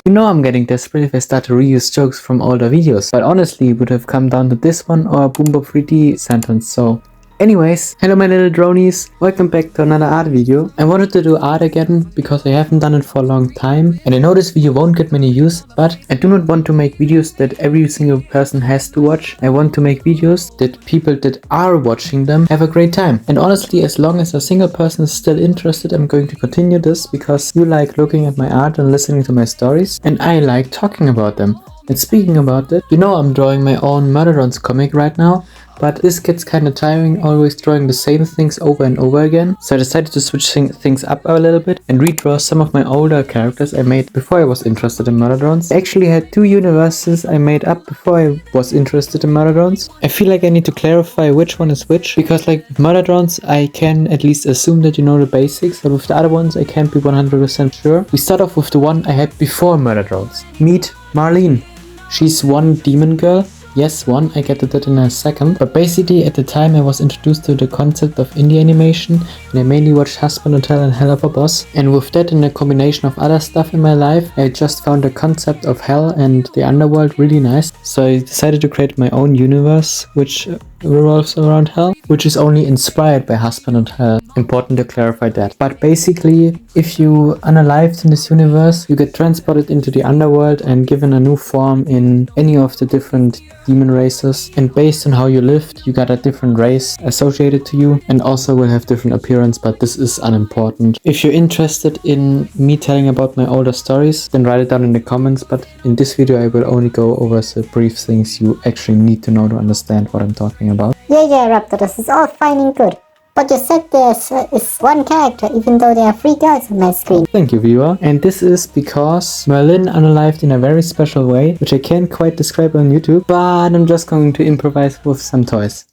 You know I'm getting desperate if I start to reuse jokes from older videos, but honestly it would have come down to this one or a Boombo 3D sentence, so... Anyways, hello my little dronies, welcome back to another art video. I wanted to do art again because I haven't done it for a long time and I know this video won't get many views, but I do not want to make videos that every single person has to watch. I want to make videos that people that are watching them have a great time. And honestly, as long as a single person is still interested, I'm going to continue this because you like looking at my art and listening to my stories and I like talking about them. And speaking about that, you know I'm drawing my own Murderons comic right now, but this gets kinda tiring, always drawing the same things over and over again, so I decided to switch things up a little bit and redraw some of my older characters I made before I was interested in Murderons. I actually had 2 universes I made up before I was interested in Murderons. I feel like I need to clarify which one is which, because like with Murderons I can at least assume that you know the basics, but with the other ones I can't be 100% sure. We start off with the one I had before Murderons. Meet Marlene. She's one demon girl. Yes, one, I get to that in a second. But basically at the time I was introduced to the concept of indie animation and I mainly watched Husband Hotel and Hell of a Boss. And with that and a combination of other stuff in my life, I just found the concept of hell and the underworld really nice. So I decided to create my own universe which revolves around hell, which is only inspired by Husband Hotel. Important to clarify that. But basically, if you unalived in this universe, you get transported into the underworld and given a new form in any of the different demon races, and based on how you lived you got a different race associated to you and also will have different appearance, but this is unimportant. If you're interested in me telling about my older stories, then write it down in the comments, but in this video I will only go over the brief things you actually need to know to understand what I'm talking about. Yeah, Raptor, this is all fine and good. But you said this is one character, even though there are 3 girls on my screen. Thank you, viewer. And this is because Merlin unalived in a very special way, which I can't quite describe on YouTube, but I'm just going to improvise with some toys.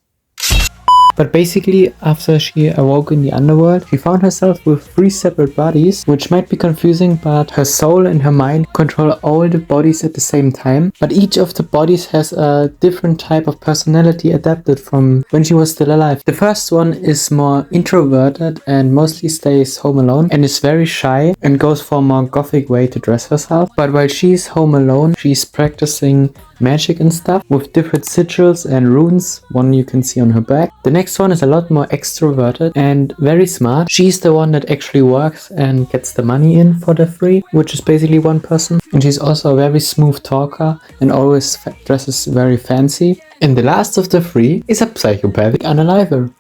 But basically, after she awoke in the underworld, she found herself with 3 separate bodies, which might be confusing, but her soul and her mind control all the bodies at the same time. But each of the bodies has a different type of personality adapted from when she was still alive. The first one is more introverted and mostly stays home alone and is very shy and goes for a more gothic way to dress herself. But while she's home alone, she's practicing magic and stuff with different sigils and runes, one you can see on her back. The next one is a lot more extroverted and very smart. She's the one that actually works and gets the money in for the free, which is basically one person. And she's also a very smooth talker and always dresses very fancy. And the last of the 3 is a psychopathic unaliver.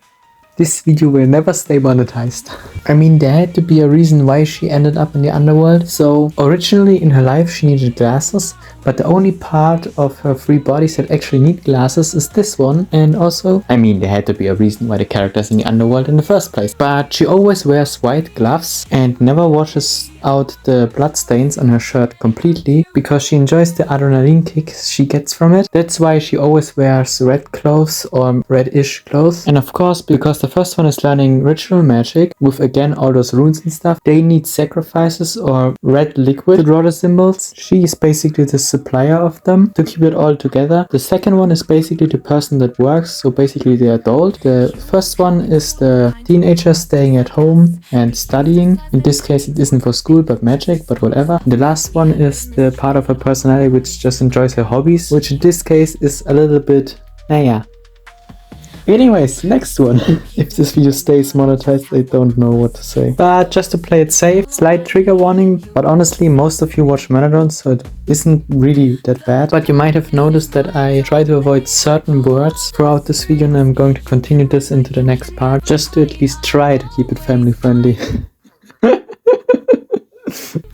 This video will never stay monetized. I mean, there had to be a reason why she ended up in the underworld. So originally in her life she needed glasses, but the only part of her 3 bodies that actually need glasses is this one. And also, I mean, there had to be a reason why the character's in the underworld in the first place. But she always wears white gloves and never washes out the bloodstains on her shirt completely because she enjoys the adrenaline kick she gets from it. That's why she always wears red clothes or reddish clothes. And of course, because the first one is learning ritual magic with again all those runes and stuff, they need sacrifices or red liquid to draw the symbols. She is basically the supplier of them to keep it all together. The second one is basically the person that works, so basically the adult. The first one is the teenager staying at home and studying. In this case it isn't for school but magic, but whatever. The last one is the part of her personality which just enjoys her hobbies, which in this case is a little bit, naya. Anyways, next one. If this video stays monetized, I don't know what to say. But just to play it safe, slight trigger warning, but honestly most of you watch Murderons, so it isn't really that bad. But you might have noticed that I try to avoid certain words throughout this video and I'm going to continue this into the next part, just to at least try to keep it family friendly.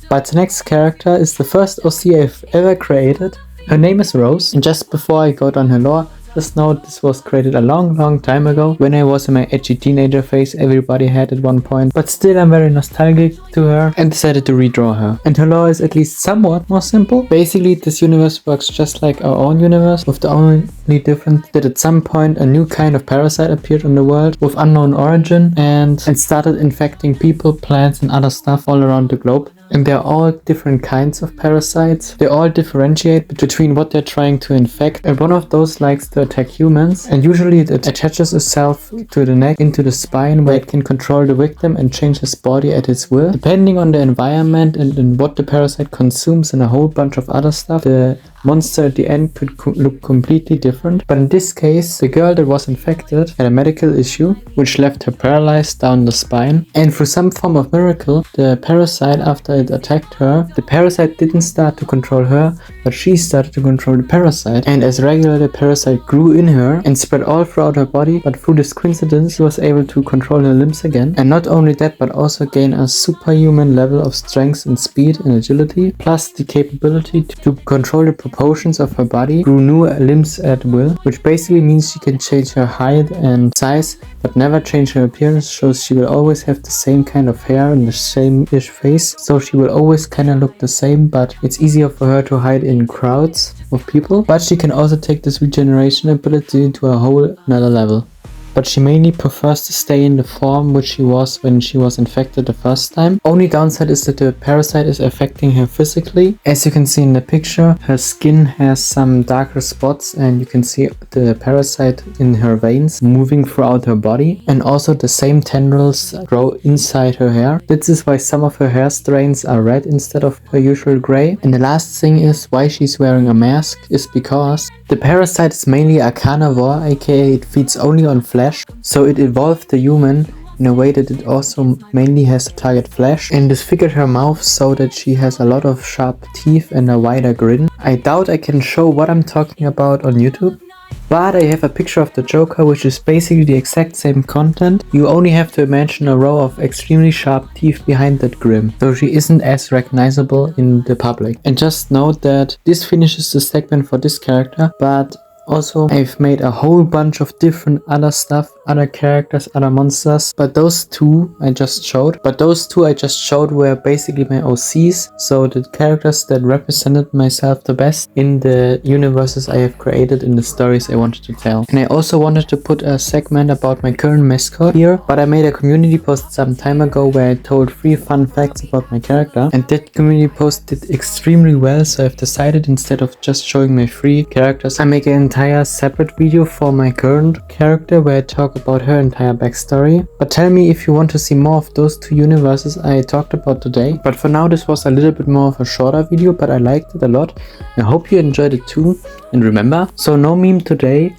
But the next character is the first OC I've ever created. Her name is Rose, and just before I go down her lore, just note this was created a long time ago when I was in my edgy teenager phase everybody had at one point, but still I'm very nostalgic to her and decided to redraw her. And her lore is at least somewhat more simple. Basically this universe works just like our own universe, with the only difference that at some point a new kind of parasite appeared on the world with unknown origin and started infecting people, plants and other stuff all around the globe. And they're all different kinds of parasites. They all differentiate between what they're trying to infect. And one of those likes to attack humans. And usually it attaches itself to the neck, into the spine, where it can control the victim and change his body at its will. Depending on the environment and what the parasite consumes and a whole bunch of other stuff, the monster at the end could look completely different. But in this case, the girl that was infected had a medical issue, which left her paralyzed down the spine. And through some form of miracle, the parasite, after it attacked her, the parasite didn't start to control her, but she started to control the parasite. And as regular, the parasite grew in her and spread all throughout her body. But through this coincidence, she was able to control her limbs again. And not only that, but also gain a superhuman level of strength and speed and agility, plus the capability to control the proportions of her body through new limbs at will, which basically means she can change her height and size but never change her appearance. Shows she will always have the same kind of hair and the same-ish face, so she will always kind of look the same, but it's easier for her to hide in crowds of people. But she can also take this regeneration ability to a whole another level. But she mainly prefers to stay in the form which she was when she was infected the first time. Only downside is that the parasite is affecting her physically. As you can see in the picture, her skin has some darker spots and you can see the parasite in her veins moving throughout her body. And also the same tendrils grow inside her hair. This is why some of her hair strands are red instead of her usual gray. And the last thing is why she's wearing a mask is because the parasite is mainly a carnivore, aka it feeds only on flesh, so it evolved the human in a way that it also mainly has to target flesh, and disfigured her mouth so that she has a lot of sharp teeth and a wider grin. I doubt I can show what I'm talking about on YouTube, but I have a picture of the Joker, which is basically the exact same content. You only have to imagine a row of extremely sharp teeth behind that grin, so she isn't as recognizable in the public. And just note that this finishes the segment for this character, but also I've made a whole bunch of different other stuff, other characters, other monsters, but those two I just showed were basically my OCs, so the characters that represented myself the best in the universes I have created, in the stories I wanted to tell. And I also wanted to put a segment about my current mascot here, but I made a community post some time ago where I told 3 fun facts about my character, and that community post did extremely well, so I've decided instead of just showing my 3 characters, I make an entire separate video for my current character where I talk about her entire backstory. But tell me if you want to see more of those 2 universes I talked about today. But for now, this was a little bit more of a shorter video, but I liked it a lot. I hope you enjoyed it too. And remember, so no meme today.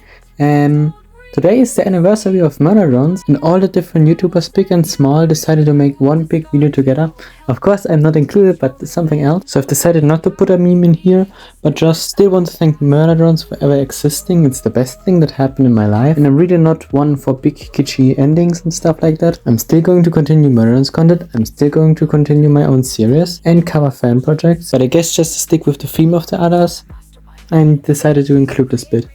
Today is the anniversary of Murderons, and all the different YouTubers, big and small, decided to make one big video together. Of course, I'm not included, but something else. So I've decided not to put a meme in here, but just still want to thank Murderons for ever existing. It's the best thing that happened in my life, and I'm really not one for big kitschy endings and stuff like that. I'm still going to continue Murderons content, I'm still going to continue my own series and cover fan projects, but I guess just to stick with the theme of the others, I decided to include this bit.